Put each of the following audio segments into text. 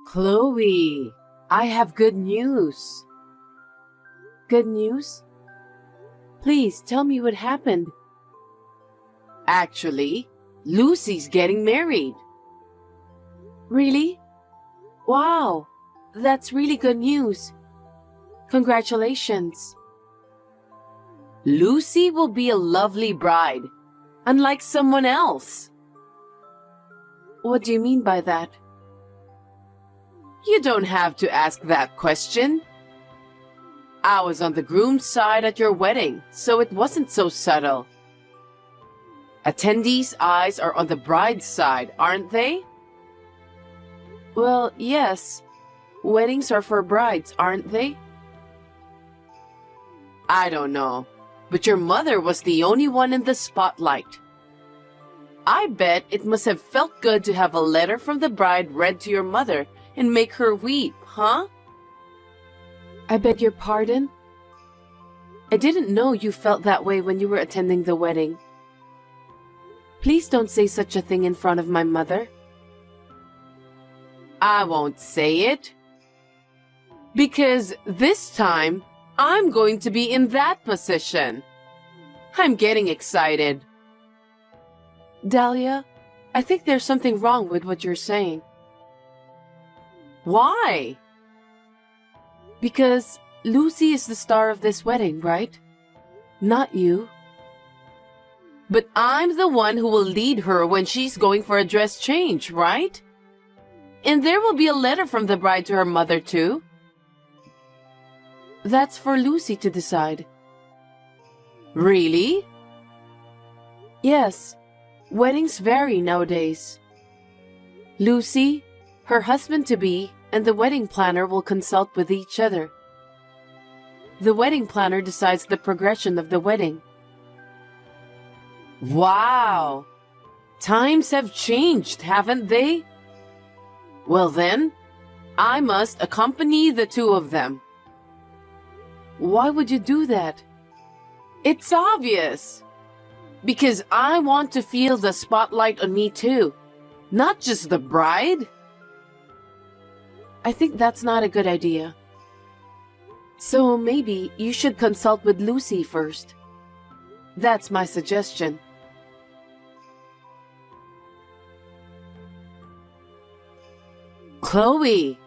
Chloe, I have good news. Good news? Please tell me what happened. Actually, Lucy's getting married. Really? Wow, that's really good news. Congratulations. Lucy will be a lovely bride, unlike someone else. What do you mean by that? You don't have to ask that question. I was on the groom's side at your wedding, so it wasn't so subtle. Attendees' eyes are on the bride's side, aren't they? Well, yes. Weddings are for brides, aren't they? I don't know, but your mother was the only one in the spotlight. I bet it must have felt good to have a letter from the bride read to your mother and make her weep, huh? I beg your pardon? I didn't know you felt that way when you were attending the wedding. Please don't say such a thing in front of my mother. I won't say it. Because this time, I'm going to be in that position. I'm getting excited. Dahlia, I think there's something wrong with what you're saying. Why? Because Lucy is the star of this wedding, right? Not you. But I'm the one who will lead her when she's going for a dress change, right? And there will be a letter from the bride to her mother, too. That's for Lucy to decide. Really? Yes. Weddings vary nowadays. Lucy, her husband-to-be, and the wedding planner will consult with each other. The wedding planner decides the progression of the wedding. Wow! Times have changed, haven't they? Well then, I must accompany the two of them. Why would you do that? It's obvious. Because I want to feel the spotlight on me too, not just the bride. I think that's not a good idea. So maybe you should consult with Lucy first. That's my suggestion. Chloe,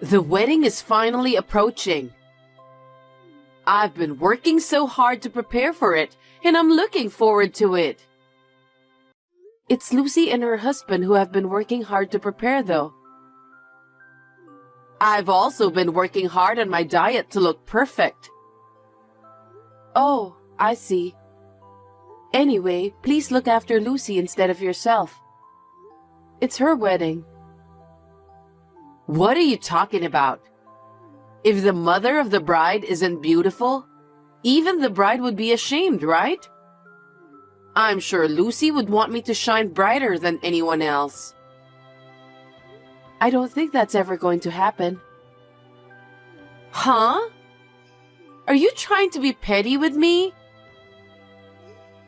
the wedding is finally approaching. I've been working so hard to prepare for it, and I'm looking forward to it. It's Lucy and her husband who have been working hard to prepare, though. I've also been working hard on my diet to look perfect. Oh, I see. Anyway, please look after Lucy instead of yourself. It's her wedding. What are you talking about? If the mother of the bride isn't beautiful, even the bride would be ashamed, right? I'm sure Lucy would want me to shine brighter than anyone else. I don't think that's ever going to happen. Huh? Are you trying to be petty with me?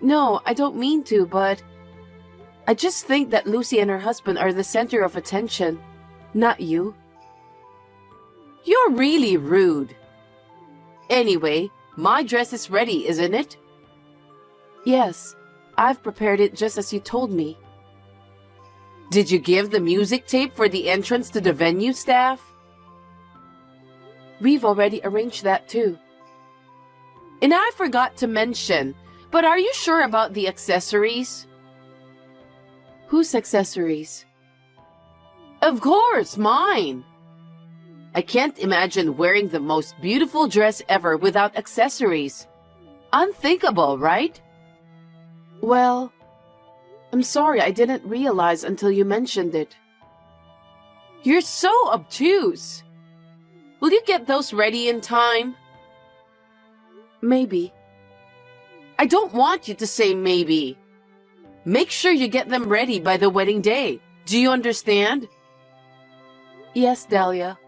No, I don't mean to, but I just think that Lucy and her husband are the center of attention, not you. You're really rude. Anyway, my dress is ready, isn't it? Yes, I've prepared it just as you told me. Did you give the music tape for the entrance to the venue staff? We've already arranged that too. And I forgot to mention, but are you sure about the accessories? Whose accessories? Of course, mine! I can't imagine wearing the most beautiful dress ever without accessories. Unthinkable, right? Well, I'm sorry I didn't realize until you mentioned it. You're so obtuse. Will you get those ready in time? Maybe. I don't want you to say maybe. Make sure you get them ready by the wedding day. Do you understand? Yes, Dahlia.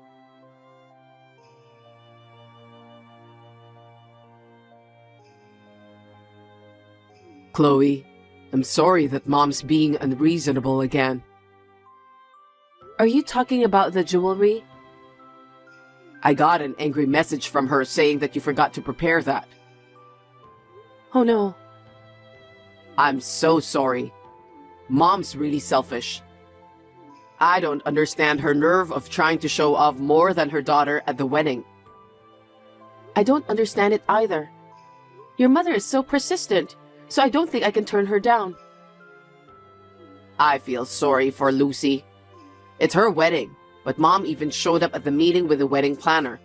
Chloe, I'm sorry that Mom's being unreasonable again. Are you talking about the jewelry? I got an angry message from her saying that you forgot to prepare that. Oh no. I'm so sorry. Mom's really selfish. I don't understand her nerve of trying to show off more than her daughter at the wedding. I don't understand it either. Your mother is so persistent, so I don't think I can turn her down. I feel sorry for Lucy. It's her wedding, but Mom even showed up at the meeting with the wedding planner.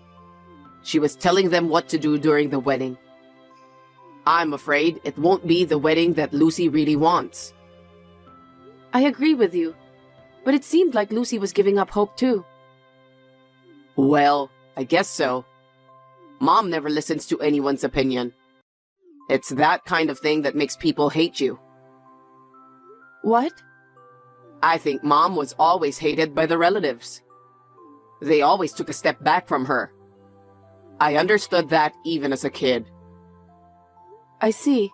She was telling them what to do during the wedding. I'm afraid it won't be the wedding that Lucy really wants. I agree with you, but it seemed like Lucy was giving up hope too. Well, I guess so. Mom never listens to anyone's opinion. It's that kind of thing that makes people hate you. What? I think Mom was always hated by the relatives. They always took a step back from her. I understood that even as a kid. I see.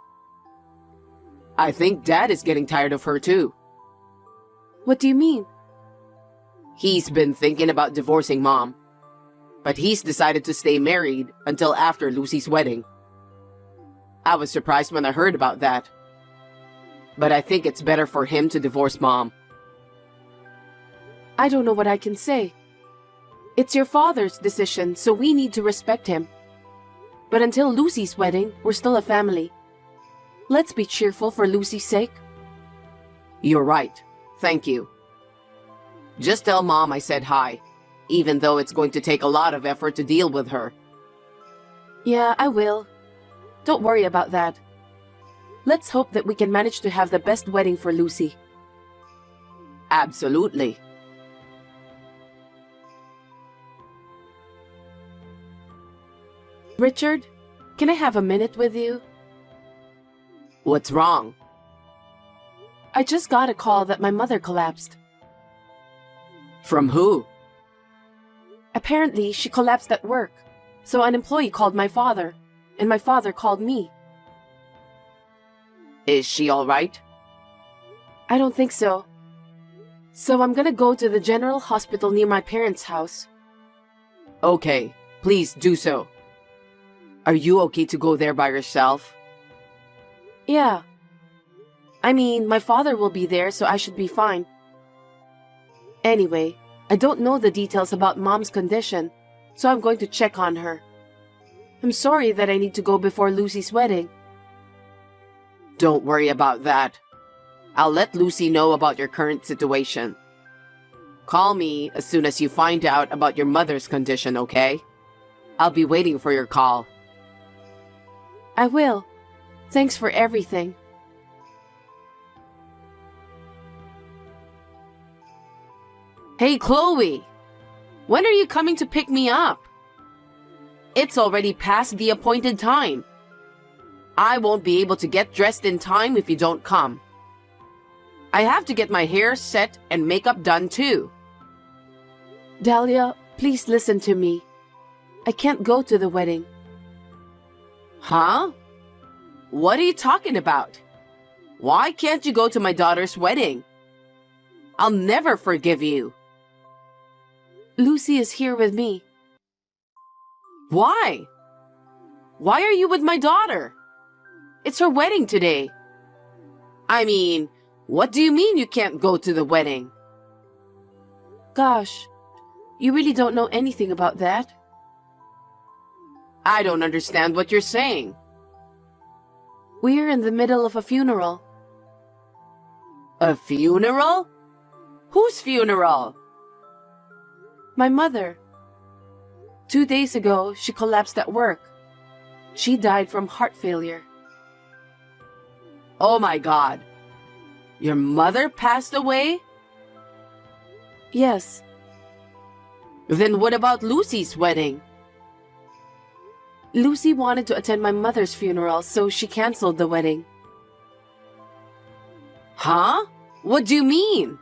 I think Dad is getting tired of her too. What do you mean? He's been thinking about divorcing Mom, but he's decided to stay married until after Lucy's wedding. I was surprised when I heard about that, but I think it's better for him to divorce Mom. I don't know what I can say. It's your father's decision, so we need to respect him. But until Lucy's wedding, we're still a family. Let's be cheerful for Lucy's sake. You're right. Thank you. Just tell Mom I said hi, even though it's going to take a lot of effort to deal with her. Yeah, I will. Don't worry about that. Let's hope that we can manage to have the best wedding for Lucy. Absolutely. Richard, can I have a minute with you? What's wrong? I just got a call that my mother collapsed. From who? Apparently, she collapsed at work, so an employee called my father, and my father called me. Is she all right? I don't think so. So I'm gonna go to the general hospital near my parents' house. Okay, please do so. Are you okay to go there by yourself? Yeah. I mean, my father will be there, so I should be fine. Anyway, I don't know the details about Mom's condition, so I'm going to check on her. I'm sorry that I need to go before Lucy's wedding. Don't worry about that. I'll let Lucy know about your current situation. Call me as soon as you find out about your mother's condition, okay? I'll be waiting for your call. I will. Thanks for everything. Hey, Chloe! When are you coming to pick me up? It's already past the appointed time. I won't be able to get dressed in time if you don't come. I have to get my hair set and makeup done too. Dahlia, please listen to me. I can't go to the wedding. Huh? What are you talking about? Why can't you go to my daughter's wedding? I'll never forgive you. Lucy is here with me. Why? Why are you with my daughter? It's her wedding today. I mean, what do you mean you can't go to the wedding? Gosh, you really don't know anything about that. I don't understand what you're saying. We're in the middle of a funeral. A funeral? Whose funeral? My mother. 2 days ago, she collapsed at work. She died from heart failure. Oh my God. Your mother passed away? Yes. Then what about Lucy's wedding? Lucy wanted to attend my mother's funeral, so she canceled the wedding. Huh? What do you mean?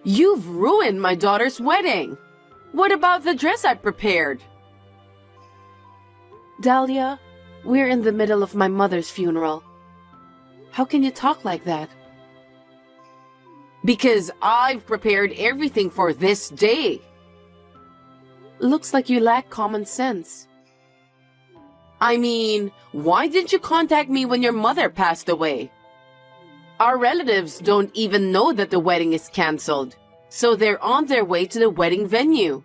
You've ruined my daughter's wedding. What about the dress I prepared? Dahlia, we're in the middle of my mother's funeral. How can you talk like that? Because I've prepared everything for this day. Looks like you lack common sense. I mean, why didn't you contact me when your mother passed away? Our relatives don't even know that the wedding is canceled, so they're on their way to the wedding venue.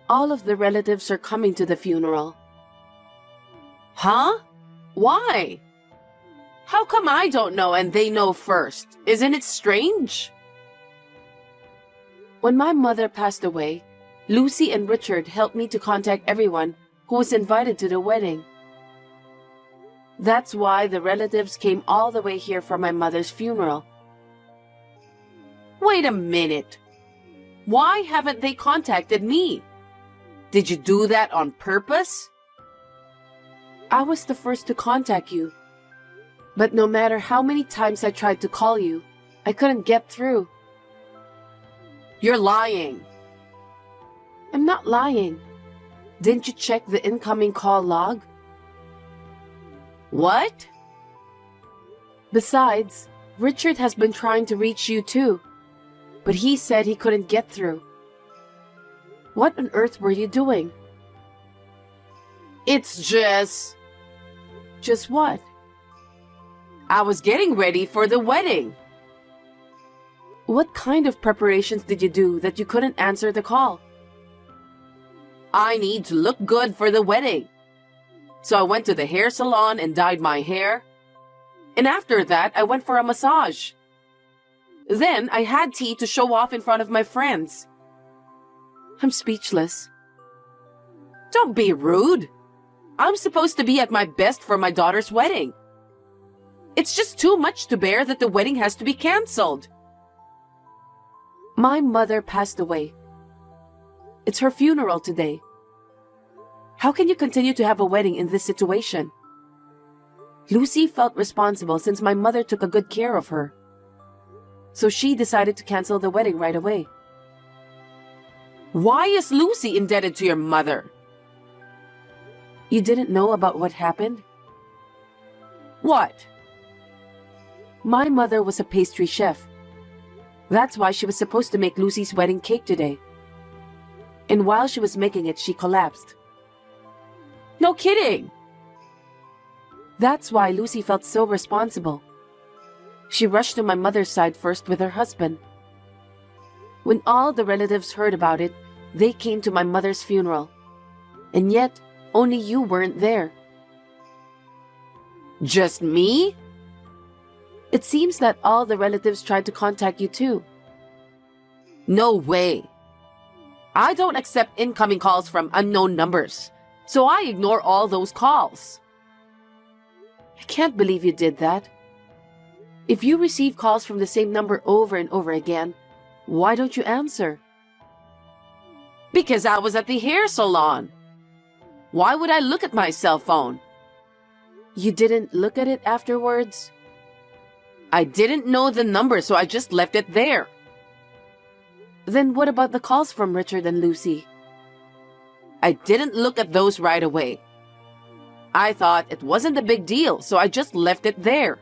All of the relatives are coming to the funeral. Huh? Why? How come I don't know and they know first? Isn't it strange? When my mother passed away, Lucy and Richard helped me to contact everyone who was invited to the wedding. That's why the relatives came all the way here for my mother's funeral. Wait a minute. Why haven't they contacted me? Did you do that on purpose? I was the first to contact you. But no matter how many times I tried to call you, I couldn't get through. You're lying. I'm not lying. Didn't you check the incoming call log? What? Besides, Richard has been trying to reach you too, but he said he couldn't get through. What on earth were you doing? It's just... Just what? I was getting ready for the wedding. What kind of preparations did you do that you couldn't answer the call? I need to look good for the wedding. So I went to the hair salon and dyed my hair. And after that, I went for a massage. Then I had tea to show off in front of my friends. I'm speechless. Don't be rude. I'm supposed to be at my best for my daughter's wedding. It's just too much to bear that the wedding has to be canceled. My mother passed away. It's her funeral today. How can you continue to have a wedding in this situation? Lucy felt responsible since my mother took a good care of her. So she decided to cancel the wedding right away. Why is Lucy indebted to your mother? You didn't know about what happened? What? My mother was a pastry chef. That's why she was supposed to make Lucy's wedding cake today. And while she was making it, she collapsed. No kidding! That's why Lucy felt so responsible. She rushed to my mother's side first with her husband. When all the relatives heard about it, they came to my mother's funeral. And yet, only you weren't there. Just me? It seems that all the relatives tried to contact you too. No way. I don't accept incoming calls from unknown numbers, so I ignore all those calls. I can't believe you did that. If you receive calls from the same number over and over again, why don't you answer? Because I was at the hair salon. Why would I look at my cell phone? You didn't look at it afterwards? I didn't know the number, so I just left it there. Then what about the calls from Richard and Lucy? I didn't look at those right away. I thought it wasn't a big deal, so I just left it there.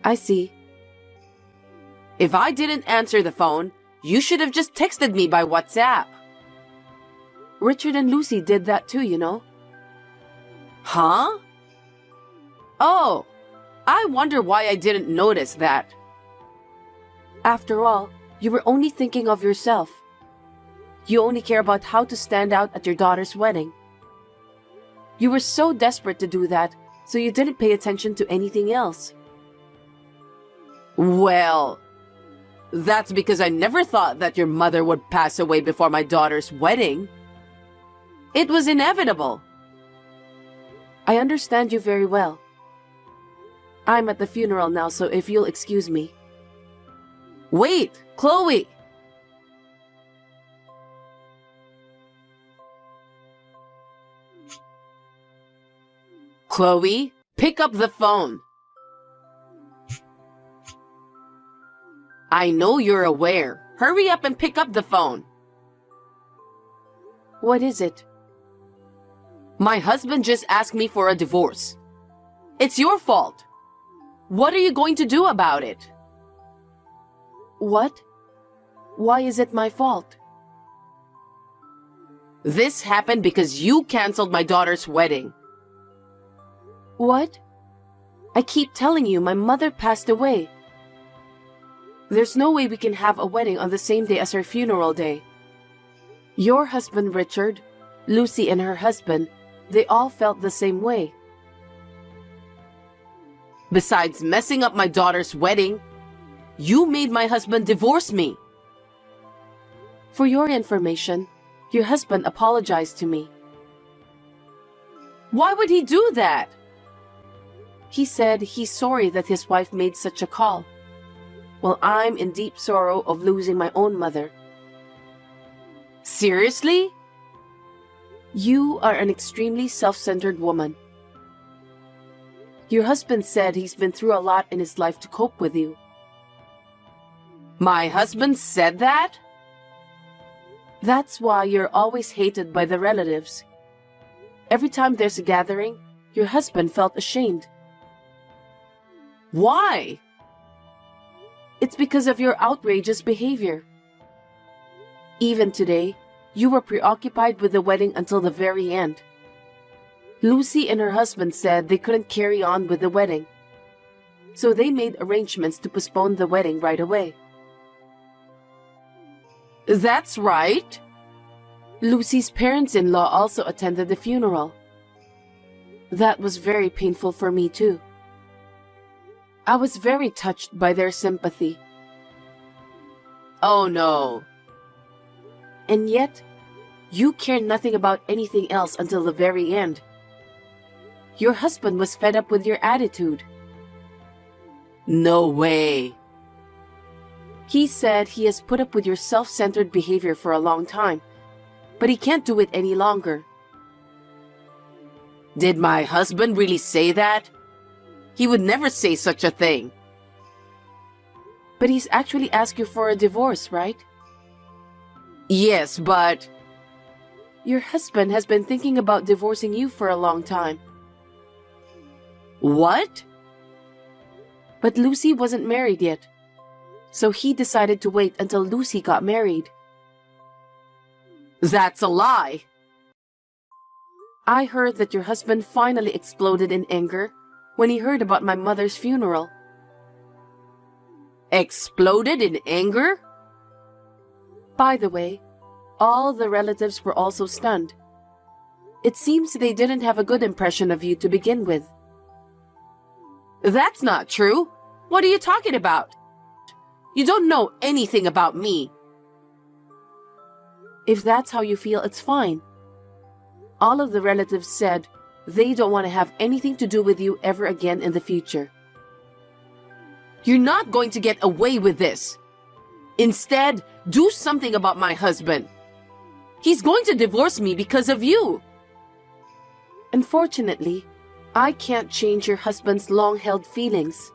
I see. If I didn't answer the phone, you should have just texted me by WhatsApp. Richard and Lucy did that too, you know. Huh? Oh, I wonder why I didn't notice that. After all, you were only thinking of yourself. You only care about how to stand out at your daughter's wedding. You were so desperate to do that, so you didn't pay attention to anything else. Well, that's because I never thought that your mother would pass away before my daughter's wedding. It was inevitable. I understand you very well. I'm at the funeral now, so if you'll excuse me. Wait, Chloe! Chloe, pick up the phone. I know you're aware. Hurry up and pick up the phone. What is it? My husband just asked me for a divorce. It's your fault. What are you going to do about it? What? Why is it my fault? This happened because you canceled my daughter's wedding. What? I keep telling you my mother passed away. There's no way we can have a wedding on the same day as her funeral day. Your husband Richard, Lucy and her husband, they all felt the same way. Besides messing up my daughter's wedding, you made my husband divorce me. For your information, your husband apologized to me. Why would he do that? He said he's sorry that his wife made such a call. Well, I'm in deep sorrow of losing my own mother. Seriously? You are an extremely self-centered woman. Your husband said he's been through a lot in his life to cope with you. My husband said that? That's why you're always hated by the relatives. Every time there's a gathering, your husband felt ashamed. Why? It's because of your outrageous behavior. Even today, you were preoccupied with the wedding until the very end. Lucy and her husband said they couldn't carry on with the wedding, so they made arrangements to postpone the wedding right away. That's right. Lucy's parents-in-law also attended the funeral. That was very painful for me too. I was very touched by their sympathy. Oh no. And yet, you cared nothing about anything else until the very end. Your husband was fed up with your attitude. No way. He said he has put up with your self-centered behavior for a long time, but he can't do it any longer. Did my husband really say that? He would never say such a thing. But he's actually asked you for a divorce, right? Yes, but... Your husband has been thinking about divorcing you for a long time. What? But Lucy wasn't married yet, so he decided to wait until Lucy got married. That's a lie. I heard that your husband finally exploded in anger when he heard about my mother's funeral. Exploded in anger? By the way, all the relatives were also stunned. It seems they didn't have a good impression of you to begin with. That's not true. What are you talking about? You don't know anything about me. If that's how you feel, it's fine. All of the relatives said they don't want to have anything to do with you ever again in the future. You're not going to get away with this. Instead, do something about my husband. He's going to divorce me because of you. Unfortunately, I can't change your husband's long-held feelings.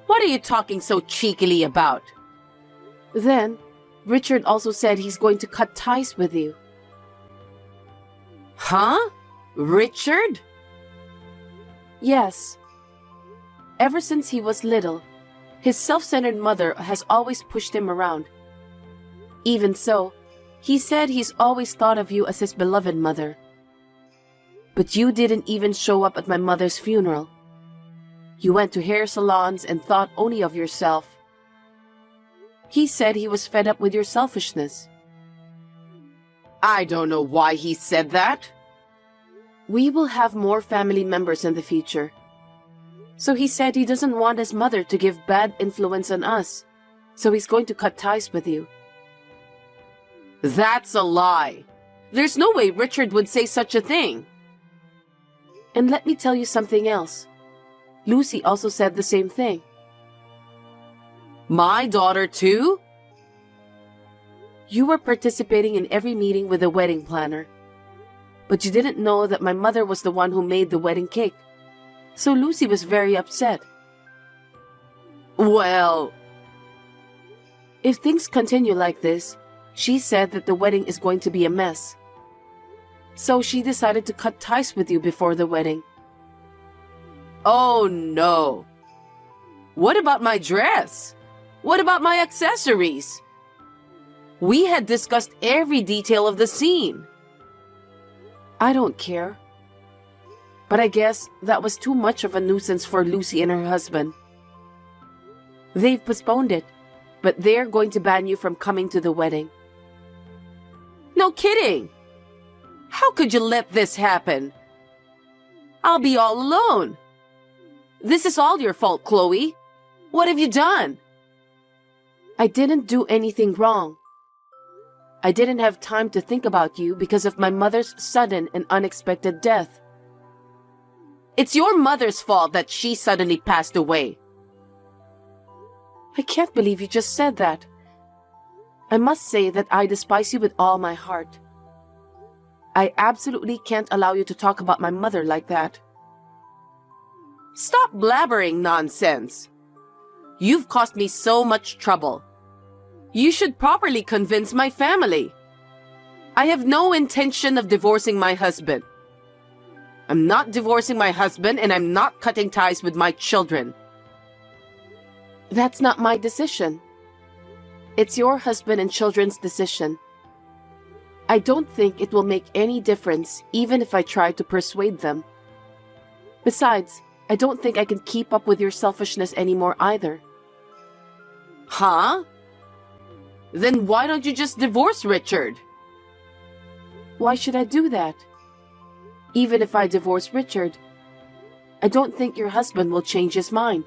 What are you talking so cheekily about? Then, Richard also said he's going to cut ties with you. Huh? Richard? Yes. Ever since he was little, his self-centered mother has always pushed him around. Even so, he said he's always thought of you as his beloved mother. But you didn't even show up at my mother's funeral. You went to hair salons and thought only of yourself. He said he was fed up with your selfishness. I don't know why he said that. We will have more family members in the future. So he said he doesn't want his mother to give bad influence on us, so he's going to cut ties with you. That's a lie. There's no way Richard would say such a thing. And let me tell you something else. Lucy also said the same thing. My daughter too? You were participating in every meeting with the wedding planner. But you didn't know that my mother was the one who made the wedding cake. So Lucy was very upset. Well... If things continue like this, she said that the wedding is going to be a mess. So she decided to cut ties with you before the wedding. Oh no. What about my dress? What about my accessories? We had discussed every detail of the scene. I don't care. But I guess that was too much of a nuisance for Lucy and her husband. They've postponed it, but they're going to ban you from coming to the wedding. No kidding! How could you let this happen? I'll be all alone. This is all your fault, Chloe. What have you done? I didn't do anything wrong. I didn't have time to think about you because of my mother's sudden and unexpected death. It's your mother's fault that she suddenly passed away. I can't believe you just said that. I must say that I despise you with all my heart. I absolutely can't allow you to talk about my mother like that. Stop blabbering nonsense. You've caused me so much trouble. You should properly convince my family. I have no intention of divorcing my husband. I'm not divorcing my husband, and I'm not cutting ties with my children. That's not my decision. It's your husband and children's decision. I don't think it will make any difference even if I try to persuade them. Besides, I don't think I can keep up with your selfishness anymore either. Huh? Then why don't you just divorce Richard? Why should I do that? Even if I divorce Richard, I don't think your husband will change his mind.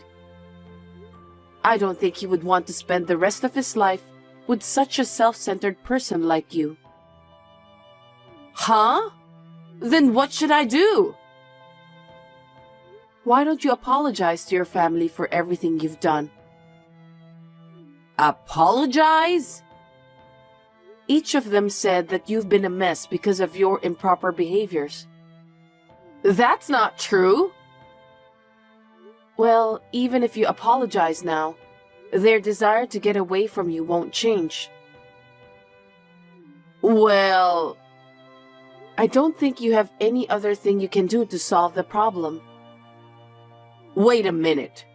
I don't think he would want to spend the rest of his life with such a self-centered person like you. Huh? Then what should I do? Why don't you apologize to your family for everything you've done? Apologize? Each of them said that you've been a mess because of your improper behaviors. That's not true. Well, even if you apologize now, their desire to get away from you won't change. Well, I don't think you have any other thing you can do to solve the problem. Wait a minute.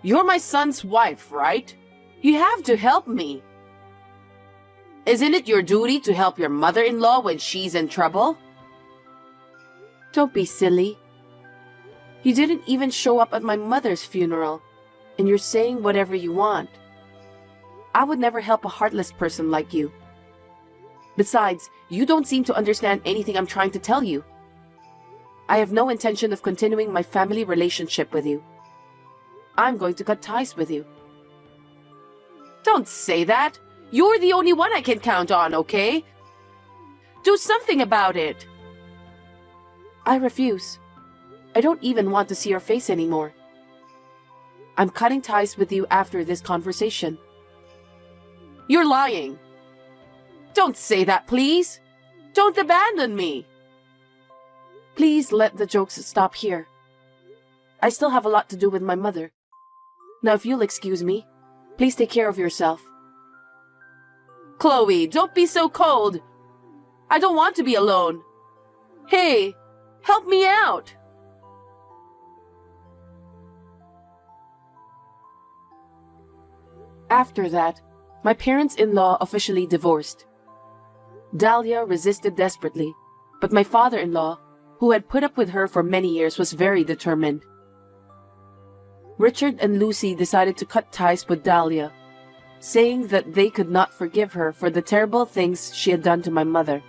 You're my son's wife, right? You have to help me. Isn't it your duty to help your mother-in-law when she's in trouble? Don't be silly. You didn't even show up at my mother's funeral, and you're saying whatever you want. I would never help a heartless person like you. Besides, you don't seem to understand anything I'm trying to tell you. I have no intention of continuing my family relationship with you. I'm going to cut ties with you. Don't say that. You're the only one I can count on, okay? Do something about it. I refuse. I don't even want to see your face anymore. I'm cutting ties with you after this conversation. You're lying. Don't say that, please. Don't abandon me. Please let the jokes stop here. I still have a lot to do with my mother. Now, if you'll excuse me, please take care of yourself. Chloe, don't be so cold. I don't want to be alone. Hey, help me out. After that, my parents-in-law officially divorced. Dahlia resisted desperately, but my father-in-law, who had put up with her for many years, was very determined. Richard and Lucy decided to cut ties with Dahlia, saying that they could not forgive her for the terrible things she had done to my mother.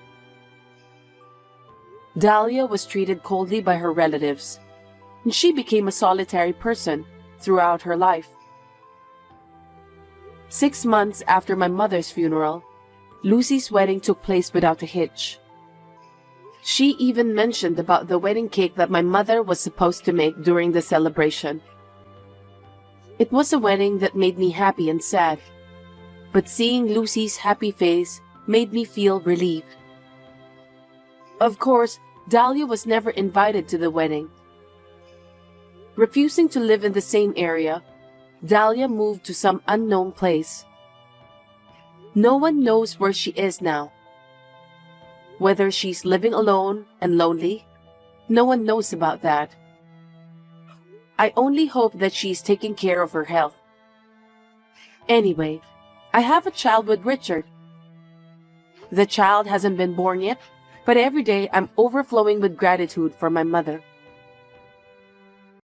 Dahlia was treated coldly by her relatives, and she became a solitary person throughout her life. 6 months after my mother's funeral, Lucy's wedding took place without a hitch. She even mentioned about the wedding cake that my mother was supposed to make during the celebration. It was a wedding that made me happy and sad, but seeing Lucy's happy face made me feel relieved. Of course, Dahlia was never invited to the wedding. Refusing to live in the same area, Dahlia moved to some unknown place. No one knows where she is now. Whether she's living alone and lonely, no one knows about that. I only hope that she's taking care of her health. Anyway, I have a child with Richard. The child hasn't been born yet, but every day I'm overflowing with gratitude for my mother.